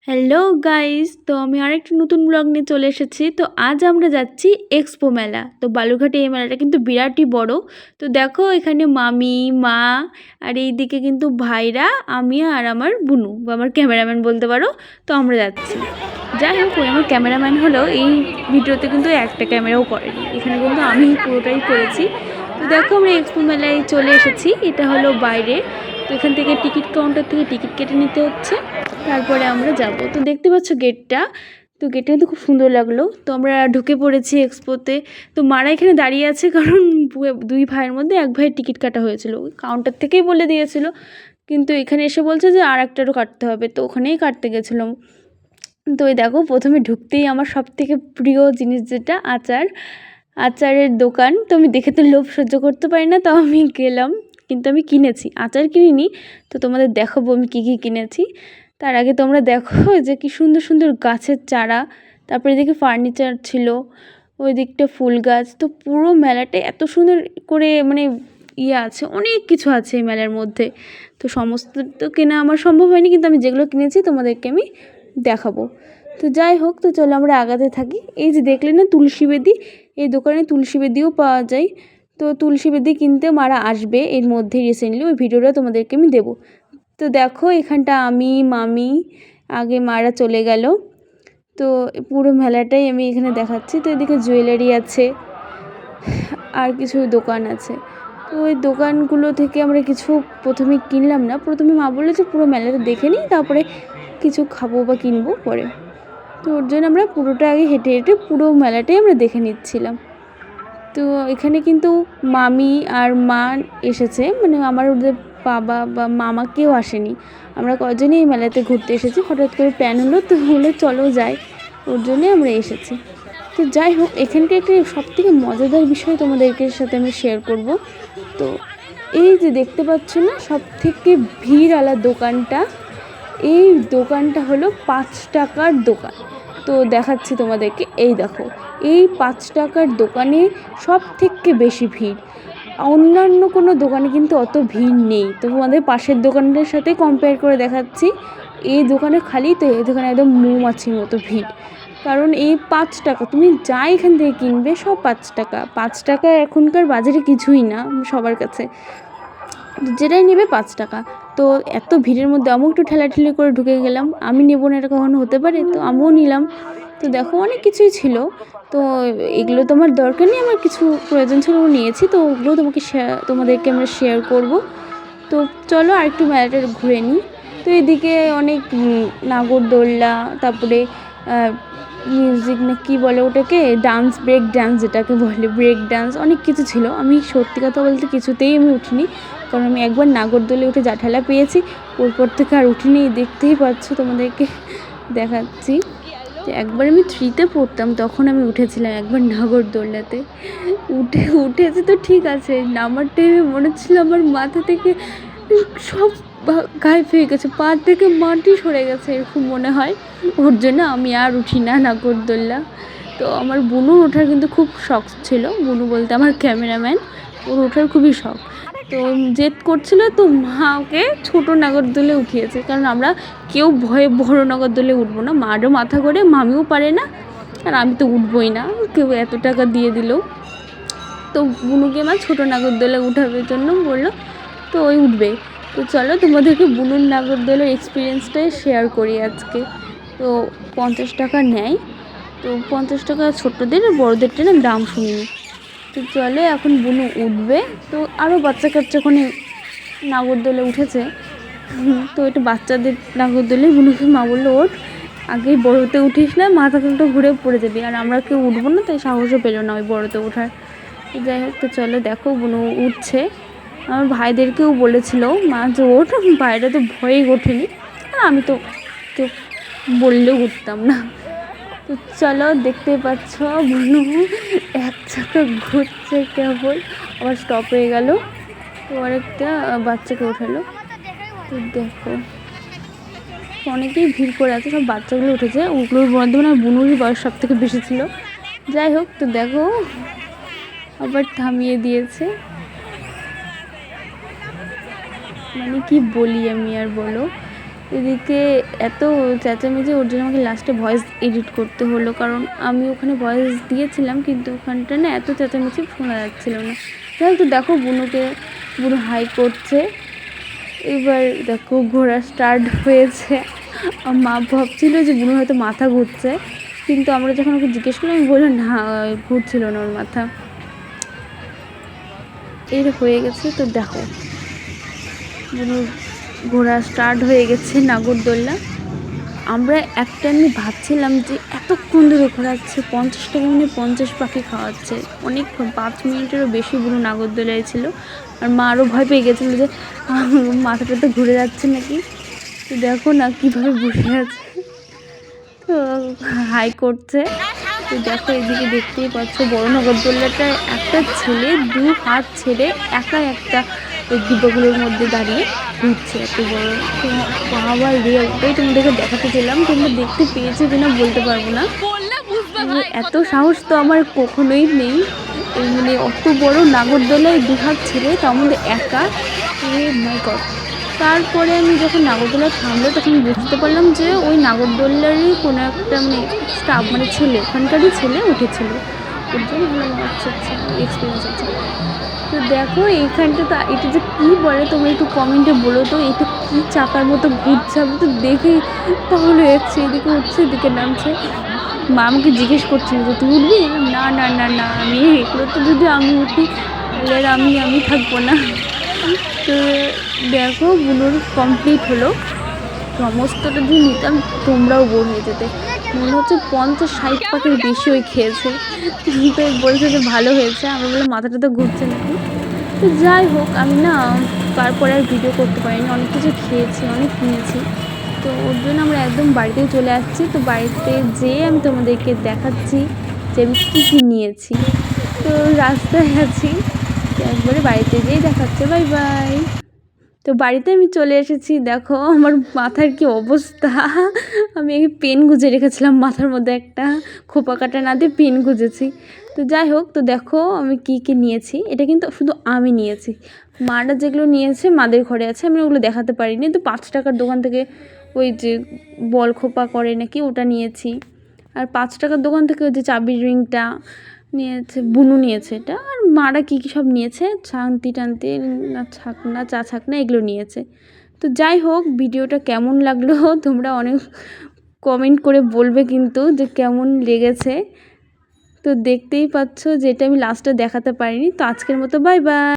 Hello guys, তো আমি আরেকটা নতুন ব্লগ নিয়ে চলে এসেছি। তো আজ আমরা যাচ্ছি এক্সপো মেলা। তো বালুরঘাটে এই মেলাটা কিন্তু বিরাটই বড়। তো দেখো এখানে মামি, মা আর এইদিকে কিন্তু ভাইরা, আমি আর আমার বুনু বা আমার ক্যামেরাম্যান বলতে পারো। তো আমরা যাচ্ছি। যাই হোক, ওই আমার ক্যামেরাম্যান হলেও এই ভিডিওতে কিন্তু একটা ক্যামেরাও করেনি, এখানে কিন্তু আমি পুরোটাই করেছি। তো দেখো আমরা এক্সপো মেলায় চলে এসেছি। এটা হলো বাইরে। তো এখান থেকে টিকিট কাউন্টার থেকে টিকিট কেটে নিতে হচ্ছে, তারপরে আমরা যাব। তো দেখতে পাচ্ছ গেটটা, তো গেটটা কিন্তু খুব সুন্দর লাগলো। তো আমরা ঢুকে পড়েছি এক্সপোতে। তো মারা এখানে দাঁড়িয়ে আছে, কারণ দুই ভাইয়ের মধ্যে এক ভাইয়ের টিকিট কাটা হয়েছিল, কাউন্টার থেকেই বলে দিয়েছিল, কিন্তু এখানে এসে বলছে যে আর একটারও কাটতে হবে। তো ওখানেই কাটতে গেছিলাম। তো এই দেখো প্রথমে ঢুকতেই আমার সব থেকে প্রিয় জিনিস যেটা আচার, আচারের দোকান। তো আমি দেখে তো লোভ সহ্য করতে পারি না, তো আমি গেলাম, কিন্তু আমি কিনেছি, আচার কিনিনি। তো তোমাদের দেখাবো আমি কী কী কিনেছি। তার আগে তোমরা দেখো যে কি সুন্দর সুন্দর গাছের চারা, তারপরে এদিকে ফার্নিচার ছিল, ওই দিকটা ফুল গাছ। তো পুরো মেলাটা এত সুন্দর করে মানে আছে, অনেক কিছু আছে এই মেলার মধ্যে। তো সমস্ত তো কেনা আমার সম্ভব হয়নি, কিন্তু আমি যেগুলো কিনেছি তোমাদেরকে আমি দেখাবো। তো যাই হোক, তো চলো আমরা আগাতে থাকি। এই যে দেখলে না তুলসী বেদি, এই দোকানে তুলসী বেদিও পাওয়া যায়। তো তুলসী বেদি কিনতে মারা আসবে এর মধ্যে রিসেন্টলি, ওই ভিডিওটা তোমাদেরকে আমি দেবো। তো দেখো এখানটা আমি, মামি, আগে মারা চলে গেল। তো পুরো মেলাটাই আমি এখানে দেখাচ্ছি। তো এদিকে জুয়েলারি আছে আর কিছু দোকান আছে। তো ওই দোকানগুলো থেকে আমরা কিছু প্রথমে কিনলাম না, প্রথমে মা বললো যে পুরো মেলাটা দেখে নিই, তারপরে কিছু খাবো বা কিনবো পরে। তো ওর জন্য আমরা পুরোটা আগে হেঁটে হেঁটে পুরো মেলাটাই আমরা দেখে নিচ্ছিলাম। তো এখানে কিন্তু মামি আর মা এসেছে, মানে আমার ওদের বাবা বা মামা কেউ আসেনি। আমরা কজনই এই মেলাতে ঘুরতে এসেছি, হঠাৎ করে প্ল্যান হলো, তো হলে চলো যাই, ওর জন্যে আমরা এসেছি। তো যাই হোক, এখানটা একটি সবথেকে মজাদার বিষয় তোমাদেরকে সাথে আমি শেয়ার করব। তো এই যে দেখতে পাচ্ছ না সবথেকে ভিড়ওয়ালা দোকানটা, এই দোকানটা হলো 5 টাকার দোকান। তো দেখাচ্ছি তোমাদেরকে, এই দেখো এই 5 টাকার দোকানে সব থেকে বেশি ভিড়। অন্যান্য কোনো দোকানে কিন্তু অত ভিড় নেই। তো তোমাদের পাশের দোকানটার সাথে কম্পেয়ার করে দেখাচ্ছি, এই দোকানে খালি, তো এই দোকানে একদম মৌমাছির মতো ভিড়। কারণ এই 5 টাকা তুমি যা এখান থেকে কিনবে সব 5 টাকা। 5 টাকা এখনকার বাজারে কিছুই না সবার কাছে, যেটাই নেবে 5 টাকা। তো এত ভিড়ের মধ্যে আমি একটু ঠেলাঠেলি করে ঢুকে গেলাম, আমি নেবো না এটা কখনো হতে পারে, তো আমিও নিলাম। তো দেখো অনেক কিছুই ছিল। তো এগুলো তোমার দরকার নেই, আমার কিছু প্রয়োজন ছিল নিয়েছি, তো ওগুলো তোমাদেরকে আমরা শেয়ার করব। তো চলো আর একটু মেলাটা ঘুরে নিই। তো এদিকে অনেক নাগরদোল্লা, তারপরে মিউজিক না কি বলে ওটাকে, ডান্স, ব্রেক ডান্স যেটাকে বলে, ব্রেক ডান্স, অনেক কিছু ছিল। আমি সত্যি কথা বলতে কিছুতেই আমি উঠিনি, কারণ আমি একবার নাগরদোলে উঠে যা ঠেলা পেয়েছি, ওরপর থেকে আর উঠিনি। দেখতেই পাচ্ছ, তোমাদেরকে দেখাচ্ছি যে একবার আমি 3তে পড়তাম, তখন আমি উঠেছিলাম একবার নাগরদোলনাতে। উঠেছি তো ঠিক আছে, নামার টাইমে মনে হচ্ছিল আমার মাথা থেকে সব গায়েব হয়ে গেছে, পা থেকে মাটি সরে গেছে, এরকম মনে হয়। ওর জন্য আমি আর উঠি না নাগরদোল্লা। তো আমার বুনুর ওঠার কিন্তু খুব শখ ছিল, বুনু বলতে আমার ক্যামেরাম্যান, ওর ওঠার খুবই শখ। তো জেদ করছিল, তো মা ওকে ছোটো নাগরদোলে উঠিয়েছে, কারণ আমরা কেউ ভয়ে বড় নাগরদোলে উঠবো না, মারও মাথা করে, মামিও পারে না, আর আমি তো উঠবই না, কেউ এত টাকা দিয়ে দিল। তো বুনুকে মা ছোটো নাগরদোলে উঠানোর জন্য বললো, তো ওই উঠবে। তো চলো তোমাদেরকে বুনুর নাগরদোলের এক্সপিরিয়েন্সটাই শেয়ার করি আজকে। তো 50 টাকা নেয়। তো 50 টাকা ছোট্টদের আর বড়োদের ট্রেনে দাম শুনিনি। তো চলে এখন বুনু উঠবে। তো আরও বাচ্চা কাচ্চা ওখানে নাগরদোলে উঠেছে। তো এটা বাচ্চাদের নাগরদোলে, বুনুকে মা বললো ওঠ, আগেই বড়োতে উঠিস না, মাথা কিন্তু ঘুরে পড়ে যাবি। আর আমরা কেউ উঠবো না, তাই সাহসও পেলো না ওই বড়োতে ওঠার। তো যাই হোক, তো চলো দেখো বুনু উঠছে। আমার ভাইদেরকেও বলেছিল মা যে ওঠ, ভাইরা তো ভয়েই ওঠেনি, আর আমি তো কেউ বললেও উঠতাম না। তো চলো দেখতে পাচ্ছ বুনু এক চাকা ঘুরছে কেবল, আবার স্টপ হয়ে গেল। তো আরেকটা বাচ্চাকে ওঠালো। তো দেখো অনেকেই ভিড় করে আছে, সব বাচ্চাগুলো উঠেছে, ওগুলোর মধ্যে মানে বুনুরই বয়স সব থেকে বেশি ছিল। যাই হোক, তো দেখো আবার থামিয়ে দিয়েছে, মানে কি বলি আমি আর বলো। এদিকে এত চেঁচামেচি, ওর জন্য আমাকে লাস্টে ভয়েস এডিট করতে হলো, কারণ আমি ওখানে ভয়েস দিয়েছিলাম কিন্তু ওখানটা না এত চেঁচামেচি শোনা যাচ্ছিলো না। যাই তো দেখো বুনু হাই করছে। এবার দেখো ঘোরা স্টার্ট হয়েছে। মা ভাবছিল যে বুনু হয়তো মাথা ঘুরছে, কিন্তু আমরা যখন ওকে জিজ্ঞেস করলাম আমি বললাম না, ঘুরছিল না ওর মাথা। এই হয়ে গেছে। তো দেখো বুনুর ঘোরা স্টার্ট হয়ে গেছে, নাগরদোল্লা। আমরা একটা এমনি ভাবছিলাম যে এতক্ষণ ধরে ঘোরাচ্ছে, 50 টাকা মানে 50 পাখি খাওয়াচ্ছে, অনেকক্ষণ, 5 মিনিটেরও বেশি বুনু নাগরদোলায় ছিল। আর মা আরও ভয় পেয়ে গেছিলো যে মাথাটা তো ঘুরে যাচ্ছে নাকি। তো দেখো না কীভাবে বসে আছে, তো হাই করছে। তো দেখো এদিকে দেখতেই পাচ্ছ বড় নাগরদোল্লাটা একটা ছেলে 2 হাত ছেড়ে একা একটা ওই ডিব্বাগুলোর মধ্যে দাঁড়িয়ে ঘুরছে, এত বড়। তো আবার রে, ওটাই তোমাদেরকে দেখাতে চাইলাম, তোমরা দেখতে পেয়েছো কিনা বলতে পারবো না। এত সাহস তো আমার কখনোই নেই, মানে অত বড় নাগরদোলায় 2 হাত ছেড়ে, তার মধ্যে একা। মাই গড। তারপরে আমি যখন নাগরদোলা থামলো তখন বুঝতে পারলাম যে ওই নাগরদোল্লারই কোনো একটা মানে স্টাফ, মানে ছেলে, ওখানকারই ছেলে উঠেছিল, ওর জন্য ভালো আচ্ছা এক্সপিরিয়েন্স আছে। তো দেখো এইখানটা তো, এটা যে কী বলে তোমরা একটু কমেন্টে বলো তো, এটা কী চাকার মতো ঘুরছে, আমি তো দেখেই পাগল হয়ে যাচ্ছে, এদিকে উঠছে এদিকে নামছে। মা আমাকে জিজ্ঞেস করছিল যে তুই উঠবি, না না না না, আমি এগুলো তো যদি আমি উঠি তাহলে আর আমি থাকবো না। তো দেখো বুনুর কমপ্লিট হলো, সমস্তটা যদি নিতাম তোমরাও বোর হয়ে যেতে, মনে হচ্ছে 50-60 পাখির বেশি ওই খেয়েছে। তো বলছে যে ভালো হয়েছে, আমরা বলে মাথাটা তো ঘুরছে নাকি। তো যাই হোক, আমি না তারপরে আর ভিডিও করতে পারিনি, অনেক কিছু খেয়েছি, অনেক কিনেছি, তো ওর জন্য আমরা একদম বাড়িতেই চলে আসছি। তো বাড়িতে যেয়ে আমি তোমাদেরকে দেখাচ্ছি যে আমি কী কী নিয়েছি। তো রাস্তায় আছি, তো একবারে বাড়িতে যেয়েই দেখাচ্ছে। Bye bye. তো বাড়িতে আমি চলে এসেছি, দেখো আমার মাথার কি অবস্থা। আমি পেন গুঁজে রেখেছিলাম মাথার মধ্যে, একটা খোপা কাটা না দিয়ে পেন গুঁজেছি। তো যাই হোক, তো দেখো আমি কী কী নিয়েছি, এটা কিন্তু শুধু আমি নিয়েছি, মারা যেগুলো নিয়েছে মাদের ঘরে আছে, আমি ওগুলো দেখাতে পারিনি। তো 5 টাকার দোকান থেকে ওই যে বল খোপা করে নাকি ওটা নিয়েছি, আর 5 টাকার দোকান থেকে ওই যে চাবির রিংটা নিয়েছে, বুনু নিয়েছে এটা, আর মারা কী কী সব নিয়েছে, ছান্তি টান্তি না ছাকনা, চা ছাকনা, এগুলো নিয়েছে। তো যাই হোক, ভিডিওটা কেমন লাগলো তোমরা অনেক কমেন্ট করে বলবে কিন্তু যে কেমন লেগেছে। তো দেখতেই পাচ্ছ যে এটা আমি লাস্টে দেখাতে পারিনি। তো আজকের মতো বাই বাই।